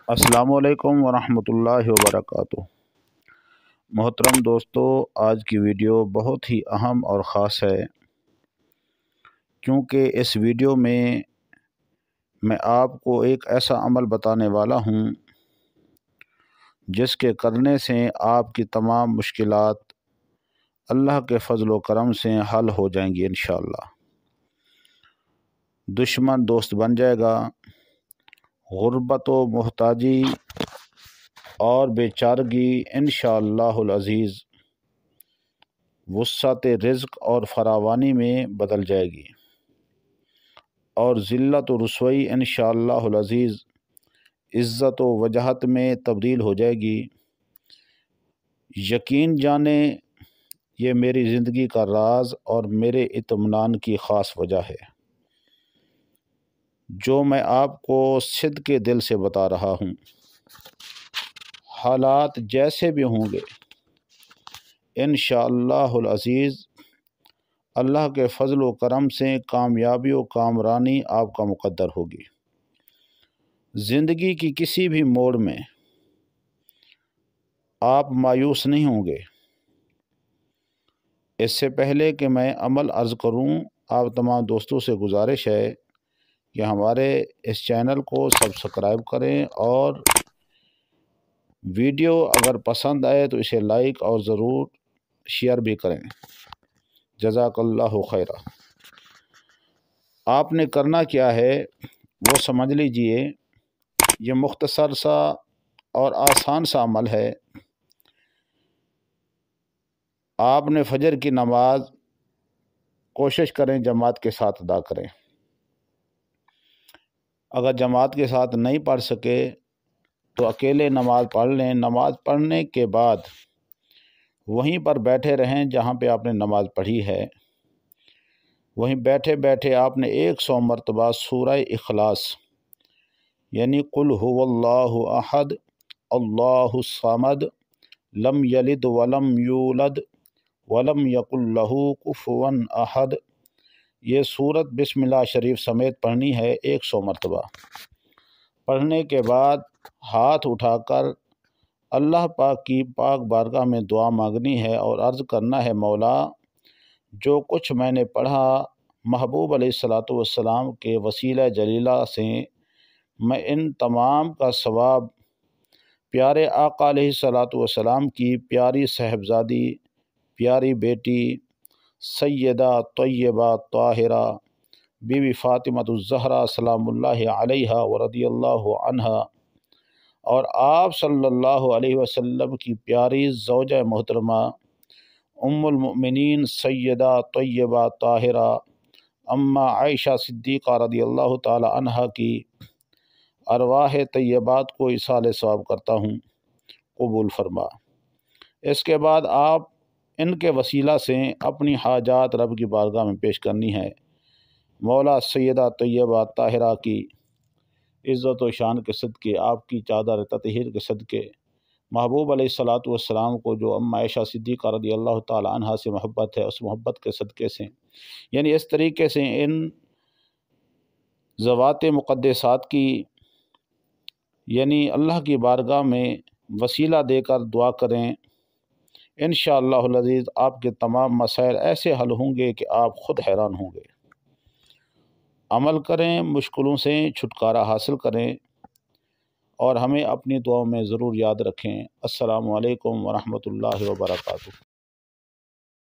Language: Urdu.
السلام علیکم ورحمۃ اللہ وبرکاتہ۔ محترم دوستو، آج کی ویڈیو بہت ہی اہم اور خاص ہے، کیونکہ اس ویڈیو میں آپ کو ایک ایسا عمل بتانے والا ہوں جس کے کرنے سے آپ کی تمام مشکلات اللہ کے فضل و کرم سے حل ہو جائیں گی انشاءاللہ۔ دشمن دوست بن جائے گا، غربت و محتاجی اور بے چارگی انشاءاللہ العزیز وسعت رزق اور فراوانی میں بدل جائے گی، اور ذلت و رسوائی انشاءاللہ العزیز عزت و وجاہت میں تبدیل ہو جائے گی۔ یقین جانیں، یہ میری زندگی کا راز اور میرے اطمینان کی خاص وجہ ہے، جو میں آپ کو صدق کے دل سے بتا رہا ہوں۔ حالات جیسے بھی ہوں گے، انشاءاللہ العزیز اللہ کے فضل و کرم سے کامیابی و کامرانی آپ کا مقدر ہوگی۔ زندگی کی کسی بھی موڑ میں آپ مایوس نہیں ہوں گے۔ اس سے پہلے کہ میں عمل عرض کروں، آپ تمام دوستوں سے گزارش ہے کہ ہمارے اس چینل کو سبسکرائب کریں، اور ویڈیو اگر پسند آئے تو اسے لائک اور ضرور شیئر بھی کریں۔ جزاک اللہ خیرہ۔ آپ نے کرنا کیا ہے وہ سمجھ لیجئے۔ یہ مختصر سا اور آسان سا عمل ہے۔ آپ نے فجر کی نماز کوشش کریں جماعت کے ساتھ ادا کریں۔ اگر جماعت کے ساتھ نہیں پڑھ سکے تو اکیلے نماز پڑھ لیں۔ نماز پڑھنے کے بعد وہیں پر بیٹھے رہیں جہاں پہ آپ نے نماز پڑھی ہے۔ وہیں بیٹھے بیٹھے آپ نے 100 مرتبہ سورہ اخلاص، یعنی قل هو اللہ احد اللہ الصمد لم یلد ولم یولد ولم یکن لہ کفوا احد، یہ سورت بسم اللہ شریف سمیت پڑھنی ہے 100 مرتبہ۔ پڑھنے کے بعد ہاتھ اٹھا کر اللہ پاک کی پاک بارگاہ میں دعا مانگنی ہے، اور عرض کرنا ہے، مولا جو کچھ میں نے پڑھا محبوب علیہ الصلاۃ والسلام کے وسیلہ جلیلہ سے میں ان تمام کا ثواب پیارے آقا علیہ الصلاۃ والسلام کی پیاری صاحبزادی، پیاری بیٹی سیدہ طیبہ طاہرہ بی بی فاطمہ الزہرا سلام اللہ علیہا ورضی اللہ عنہا، اور آپ صلی اللہ علیہ وسلم کی پیاری زوجہ محترمہ ام المؤمنین سیدہ طیبہ طاہرہ اماں عائشہ صدیقہ رضی اللہ تعالی عنہا کی ارواح طیبات کو ایصال ثواب کرتا ہوں، قبول فرما۔ اس کے بعد آپ ان کے وسیلہ سے اپنی حاجات رب کی بارگاہ میں پیش کرنی ہے۔ مولا سیدہ طیبہ طاہرہ کی عزت و شان کے صدقے، آپ کی چادر تطہیر کے صدقے، محبوب علیہ الصلاۃ والسلام کو جو اماں عائشہ صدیقہ رضی اللہ تعالی عنہا سے محبت ہے، اس محبت کے صدقے سے، یعنی اس طریقے سے ان ذوات مقدسات کی، یعنی اللہ کی بارگاہ میں وسیلہ دے کر دعا کریں۔ انشاءاللہ العزیز آپ کے تمام مسائل ایسے حل ہوں گے کہ آپ خود حیران ہوں گے۔ عمل کریں، مشکلوں سے چھٹکارا حاصل کریں، اور ہمیں اپنی دعاؤں میں ضرور یاد رکھیں۔ السلام علیکم ورحمۃ اللہ وبرکاتہ۔